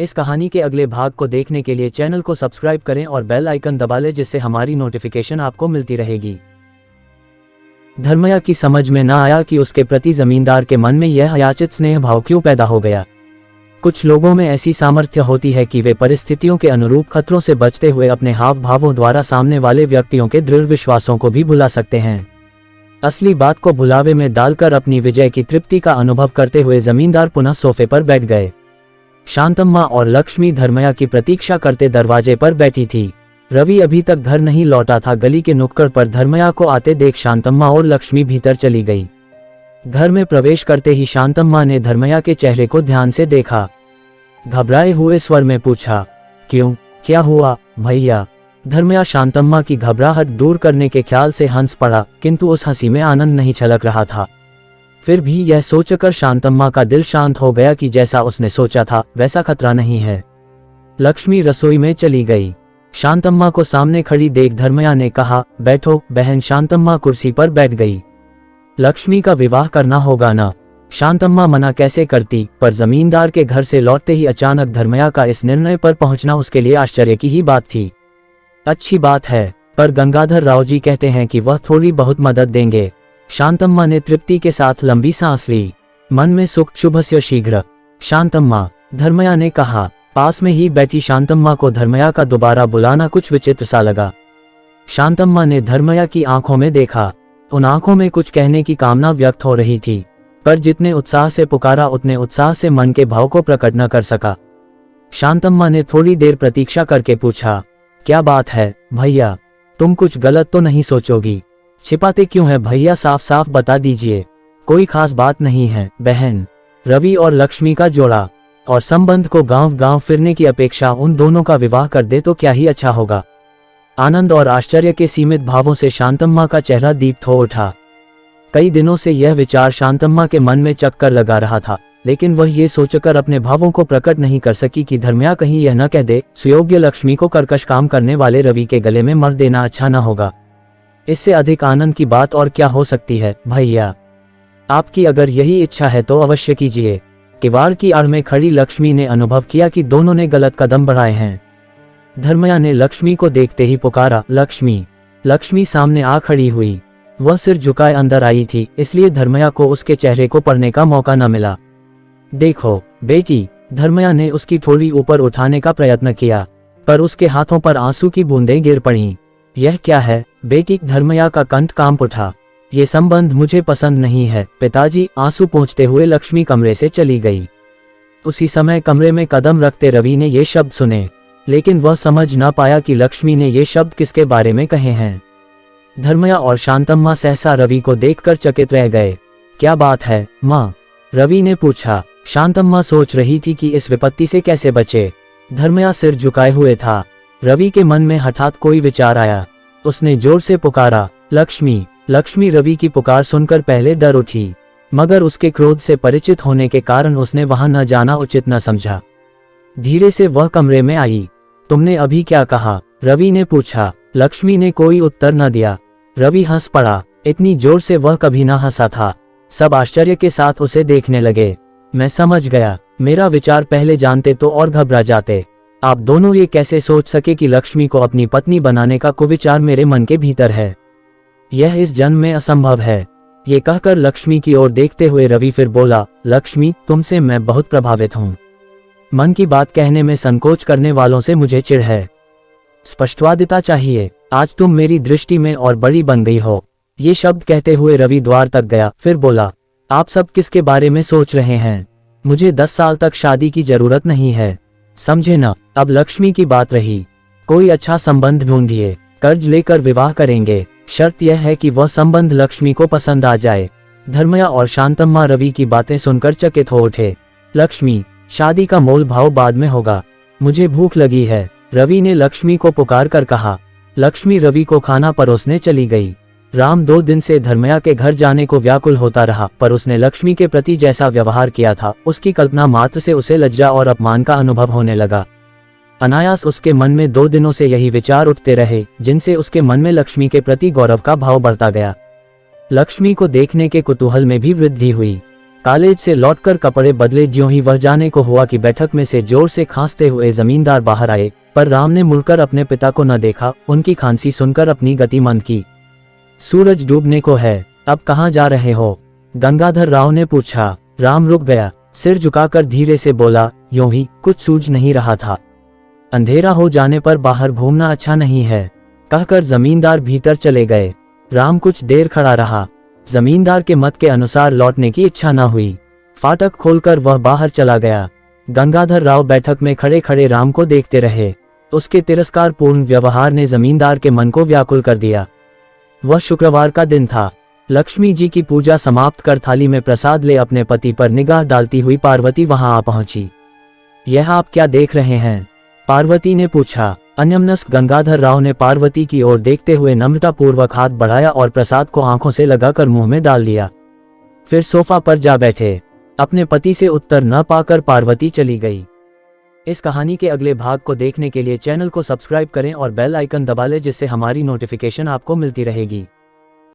इस कहानी के अगले भाग को देखने के लिए चैनल को सब्सक्राइब करें और बेल आइकन दबा लें, जिससे हमारी नोटिफिकेशन आपको मिलती रहेगी। धर्मया की समझ में न आया कि उसके प्रति जमींदार के मन में यह अयाचित स्नेह भाव क्यों पैदा हो गया। कुछ लोगों में ऐसी सामर्थ्य होती है कि वे परिस्थितियों के अनुरूप खतरों से बचते हुए अपने हाव भावों द्वारा सामने वाले व्यक्तियों के दृढ़ विश्वासों को भी भुला सकते हैं। असली बात को भुलावे में डालकर अपनी विजय की तृप्ति का अनुभव करते हुए जमींदार पुनः सोफे पर बैठ गए। शांतम्मा और लक्ष्मी धर्मया की प्रतीक्षा करते दरवाजे पर बैठी थी। रवि अभी तक घर नहीं लौटा था। गली के नुक्कड़ पर धर्मया को आते देख शांतम्मा और लक्ष्मी भीतर चली गई। घर में प्रवेश करते ही शांतम्मा ने धर्मया के चेहरे को ध्यान से देखा। घबराए हुए स्वर में पूछा, क्यों, क्या हुआ भैया? धर्मया शांतम्मा की घबराहट दूर करने के ख्याल से हंस पड़ा, किंतु उस हंसी में आनंद नहीं छलक रहा था। फिर भी यह सोचकर शांतम्मा का दिल शांत हो गया कि जैसा उसने सोचा था वैसा खतरा नहीं है। लक्ष्मी रसोई में चली गई। शांतम्मा को सामने खड़ी देख धर्मया ने कहा, बैठो बहन। शांतम्मा कुर्सी पर बैठ गई। लक्ष्मी का विवाह करना होगा ना? शांतम्मा मना कैसे करती, पर जमींदार के घर से लौटते ही अचानक धर्मया का इस निर्णय पर पहुंचना उसके लिए आश्चर्य की ही बात थी। अच्छी बात है, पर गंगाधर राव जी कहते हैं कि वह थोड़ी बहुत मदद देंगे। शांतम्मा ने तृप्ति के साथ लंबी सांस ली। मन में सुख शुभस्य शीघ्र। शांतम्मा, धर्मया ने कहा। पास में ही बैठी शांतम्मा को धर्मया का दोबारा बुलाना कुछ विचित्र सा लगा। शांतम्मा ने धर्मया की आंखों में देखा। उन आंखों में कुछ कहने की कामना व्यक्त हो रही थी, पर जितने उत्साह से पुकारा उतने उत्साह से मन के भाव को प्रकट न कर सका। शांतम्मा ने थोड़ी देर प्रतीक्षा करके पूछा, क्या बात है भैया? तुम कुछ गलत तो नहीं सोचोगी? छिपाते क्यों है भैया, साफ साफ बता दीजिए। कोई खास बात नहीं है बहन। रवि और लक्ष्मी का जोड़ा और संबंध को गांव गांव फिरने की अपेक्षा उन दोनों का विवाह कर दे तो क्या ही अच्छा होगा। आनंद और आश्चर्य के सीमित भावों से शांतम्मा का चेहरा दीप्त हो उठा। कई दिनों से यह विचार शांतम्मा के मन में चक्कर लगा रहा था, लेकिन वह ये सोचकर अपने भावों को प्रकट नहीं कर सकी कि धर्मया कहीं यह न कह दे, सुयोग्य लक्ष्मी को कर्कश काम करने वाले रवि के गले में मर देना अच्छा न होगा। इससे अधिक आनंद की बात और क्या हो सकती है भैया? आपकी अगर यही इच्छा है तो अवश्य कीजिए। किवाड़ की आड़ में खड़ी लक्ष्मी ने अनुभव किया कि दोनों ने गलत कदम बढ़ाए हैं। धर्मया ने लक्ष्मी को देखते ही पुकारा, लक्ष्मी। लक्ष्मी सामने आ खड़ी हुई। वह सिर झुकाए अंदर आई थी, इसलिए धर्मया को उसके चेहरे को पढ़ने का मौका न मिला। देखो बेटी, धर्मया ने उसकी थोड़ी ऊपर उठाने का प्रयत्न किया, पर उसके हाथों पर आंसू की बूंदें गिर पड़ीं। यह क्या है बेटी? धर्मया का कंठ कांप उठा। ये संबंध मुझे पसंद नहीं है पिताजी। आंसू पोंछते हुए लक्ष्मी कमरे से चली गई। उसी समय कमरे में कदम रखते रवि ने ये शब्द सुने, लेकिन वह समझ ना पाया कि लक्ष्मी ने ये शब्द किसके बारे में कहे हैं। धर्मया और शांतम्मा सहसा रवि को देखकर चकित रह गए। क्या बात है माँ? रवि ने पूछा। शांतम्मा सोच रही थी कि इस विपत्ति से कैसे बचे। धर्मया सिर झुकाए हुए था। रवि के मन में हठात कोई विचार आया। उसने जोर से पुकारा, लक्ष्मी। लक्ष्मी रवि की पुकार सुनकर पहले डर उठी, मगर उसके क्रोध से परिचित होने के कारण उसने वहां न जाना उचित न समझा। धीरे से वह कमरे में आई। तुमने अभी क्या कहा? रवि ने पूछा। लक्ष्मी ने कोई उत्तर न दिया। रवि हंस पड़ा। इतनी जोर से वह कभी न हंसा था। सब आश्चर्य के साथ उसे देखने लगे। मैं समझ गया। मेरा विचार पहले जानते तो और घबरा जाते। आप दोनों ये कैसे सोच सके कि लक्ष्मी को अपनी पत्नी बनाने का कुविचार मेरे मन के भीतर है? यह इस जन्म में असंभव है। ये कहकर लक्ष्मी की ओर देखते हुए रवि फिर बोला, लक्ष्मी तुमसे मैं बहुत प्रभावित हूँ। मन की बात कहने में संकोच करने वालों से मुझे चिढ़ है। स्पष्टवादिता चाहिए। आज तुम मेरी दृष्टि में और बड़ी बन गई हो। ये शब्द कहते हुए रवि द्वार तक गया, फिर बोला, आप सब किसके बारे में सोच रहे हैं? मुझे 10 साल तक शादी की जरूरत नहीं है, समझे ना? अब लक्ष्मी की बात रही। कोई अच्छा संबंध ढूंढिए, कर्ज लेकर विवाह करेंगे। शर्त यह है कि वह संबंध लक्ष्मी को पसंद आ जाए। धर्मया और शांतम्मा रवि की बातें सुनकर चकित हो उठे। लक्ष्मी, शादी का मोल भाव बाद में होगा। मुझे भूख लगी है, रवि ने लक्ष्मी को पुकार कर कहा। लक्ष्मी रवि को खाना परोसने चली गई। राम 2 दिन से धर्मया के घर जाने को व्याकुल होता रहा, पर उसने लक्ष्मी के प्रति जैसा व्यवहार किया था, उसकी कल्पना मात्र से उसे लज्जा और अपमान का अनुभव होने लगा। अनायास उसके मन में 2 दिनों से यही विचार उठते रहे, जिनसे उसके मन में लक्ष्मी के प्रति गौरव का भाव बढ़ता गया। लक्ष्मी को देखने के कुतूहल में भी वृद्धि हुई। कॉलेज से लौटकर कपड़े बदले ज्यों ही वह जाने को हुआ कि बैठक में से जोर से खांसते हुए जमींदार बाहर आए, पर राम ने मुड़कर अपने पिता को न देखा। उनकी खांसी सुनकर अपनी गति मंद की। सूरज डूबने को है, अब कहाँ जा रहे हो? गंगाधर राव ने पूछा। राम रुक गया, सिर झुकाकर धीरे से बोला, यूं ही, कुछ सूझ नहीं रहा था। अंधेरा हो जाने पर बाहर घूमना अच्छा नहीं है, कहकर जमींदार भीतर चले गए। राम कुछ देर खड़ा रहा। जमींदार के मत के अनुसार लौटने की इच्छा न हुई। फाटक खोलकर वह बाहर चला गया। गंगाधर राव बैठक में खड़े खड़े राम को देखते रहे। उसके तिरस्कारपूर्ण व्यवहार ने जमींदार के मन को व्याकुल कर दिया। वह शुक्रवार का दिन था। लक्ष्मी जी की पूजा समाप्त कर थाली में प्रसाद ले अपने पति पर निगाह डालती हुई पार्वती वहां आ पहुंची। यह आप क्या देख रहे हैं? पार्वती ने पूछा। अन्यमनस्क गंगाधर राव ने पार्वती की ओर देखते हुए नम्रतापूर्वक हाथ बढ़ाया और प्रसाद को आंखों से लगाकर मुंह में डाल लिया। फिर सोफा पर जा बैठे। अपने पति से उत्तर न पाकर पार्वती चली गई। इस कहानी के अगले भाग को देखने के लिए चैनल को सब्सक्राइब करें और बेल आइकन दबा लें, जिससे हमारी नोटिफिकेशन आपको मिलती रहेगी।